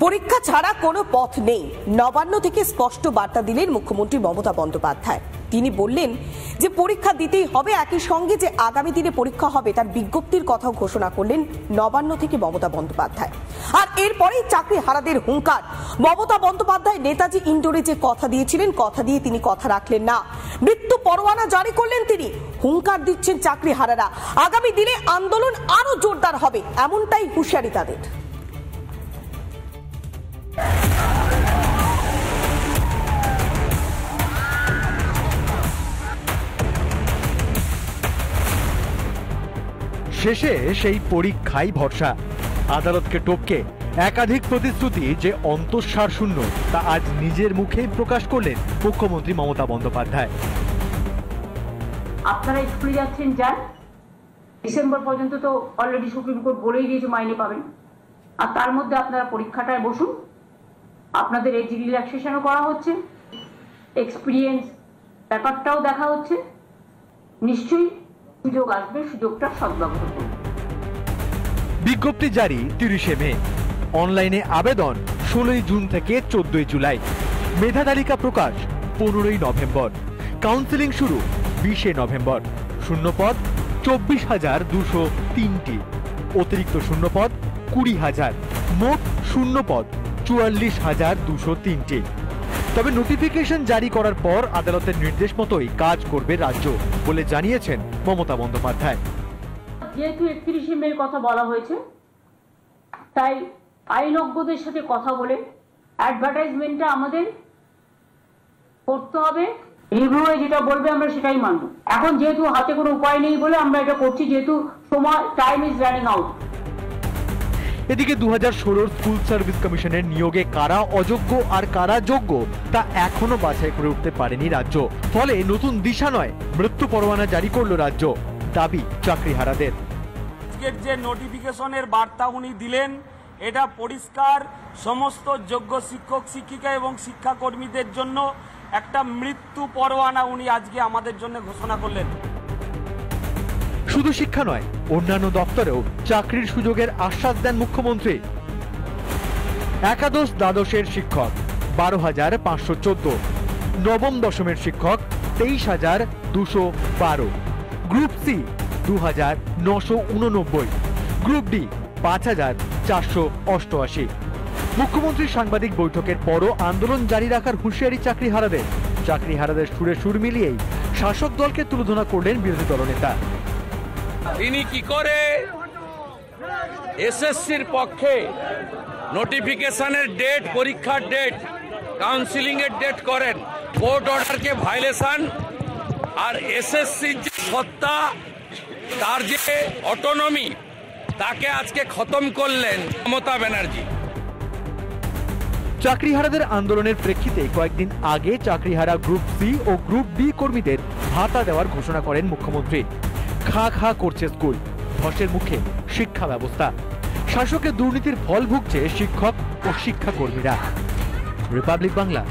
পরীক্ষা ছাড়া কোনো পথ নেই, নবান্ন থেকে স্পষ্ট বার্তা দিলেন মুখ্যমন্ত্রী মমতা বন্দ্যোপাধ্যায়। তিনি বললেন যে পরীক্ষা দিতেই হবে, একই সঙ্গে যে আগামী দিনে পরীক্ষা হবে তার বিজ্ঞপ্তির কথাও ঘোষণা করলেন নবান্ন থেকে মমতা বন্দ্যোপাধ্যায়। আর এরপরেই চাকরি হারাদের হুঙ্কার। মমতা বন্দ্যোপাধ্যায় নেতাজি ইন্ডোরে যে কথা দিয়েছিলেন, কথা দিয়ে তিনি কথা রাখলেন না। মৃত্যু পরোয়ানা জারি করলেন তিনি। হুঙ্কার দিচ্ছেন চাকরি হারারা, আগামী দিনে আন্দোলন আরো জোরদার হবে, এমনটাই হুঁশিয়ারি তাদের। শেষে সেই পরীক্ষাই ভরসা। আদালতকে টপকে একাধিক প্রতিশ্রুতি যে অন্তঃসার শূন্য তা আজ নিজের মুখেই প্রকাশ করলেন মুখ্যমন্ত্রী মমতা বন্দ্যোপাধ্যায়। আপনারা স্কুলে যাচ্ছেন, যান, ডিসেম্বর পর্যন্ত তো অলরেডি সুপ্রিম কোর্ট বলেই দিয়েছে মাইনে পাবেন। আর তার মধ্যে আপনারা পরীক্ষাটায় বসুন, আপনাদের এজ রিল্যাক্সেশনও করা হচ্ছে, এক্সপিরিয়েন্স ব্যাপারটাও দেখা হচ্ছে। নিশ্চয়ই সুযোগ আসবে, সুযোগটা সদ্ব্যবহার করুন। বিজ্ঞপ্তি জারি 30শে মে, অনলাইনে আবেদন 16ই জুন থেকে 14ই জুলাই, মেধা তালিকা প্রকাশ 15ই নভেম্বর, কাউন্সেলিং শুরু 20শে নভেম্বর। শূন্যপদ 24,203টি, অতিরিক্ত শূন্যপদ 20,000, মোট শূন্যপদ 44,203টি। তবে নোটিফিকেশন জারি করার পর আদালতের নির্দেশ মতোই কাজ করবে রাজ্য বলে জানিয়েছেন মমতা বন্দ্যোপাধ্যায়। যেহেতু 31শে মে কথা বলা হয়েছে, তাই আইনজ্ঞদের সাথে কথা বলে অ্যাডভার্টাইজমেন্টটা আমাদের করতে হবে। রিভিউয়ে যেটা বলবে আমরা সেটাই মানব। এখন যেহেতু হাতে কোনো উপায় নেই বলে আমরা এটা করছি, যেহেতু সময়, টাইম ইজ রানিং আউট। এদিকে 2016 স্কুল সার্ভিস কমিশনের নিয়োগে কারা অযোগ্য আর কারা যোগ্য তা এখনো বাছাই করে উঠতে পারেনি রাজ্য। ফলে নতুন দিশা নয়, মৃত্যু পরোয়ানা জারি করলো রাজ্য, দাবি চাকরিহারাদের। আজকের যে নোটিফিকেশনের বার্তা উনি দিলেন, এটা পরিষ্কার সমস্ত যোগ্য শিক্ষক শিক্ষিকা এবং শিক্ষাকর্মীদের জন্য একটা মৃত্যু পরোয়ানা উনি আজকে আমাদের জন্য ঘোষণা করলেন। শুধু শিক্ষা নয়, অন্যান্য দপ্তরেও চাকরির সুযোগের আশ্বাস দেন মুখ্যমন্ত্রী। একাদশ দ্বাদশের শিক্ষক 12,514, নবম দশমের শিক্ষক 23,212, গ্রুপ সি 2,989, গ্রুপ ডি 5,488। মুখ্যমন্ত্রীর সাংবাদিক বৈঠকের পরও আন্দোলন জারি রাখার হুঁশিয়ারি চাকরিহারাদের সুরে সুর মিলিয়েই শাসক দলকে তুলোধনা করলেন বিরোধী দলনেতা। তিনি কি করে এসএসসির পক্ষে নোটিফিকেশনের ডেট, পরীক্ষার ডেট, কাউন্সিলিং এর ডেট করেন, কোর্ট অর্ডারকে ভায়োলেশন, আর এসএসসির যে সত্তা, তার যে অটোনমি, তাকে আজকে খতম করলেন মমতা ব্যানার্জি। চাকরিহারাদের আন্দোলনের প্রেক্ষিতে কয়েকদিন আগে চাকরিহারা গ্রুপ সি ও গ্রুপ ডি কর্মীদের ভাতা দেওয়ার ঘোষণা করেন মুখ্যমন্ত্রী। খা খা করছে স্কুল, ধসের মুখে শিক্ষা ব্যবস্থা, শাসকের দুর্নীতির ফল ভুগছে শিক্ষক ও শিক্ষাকর্মীরা। রিপাবলিক বাংলা।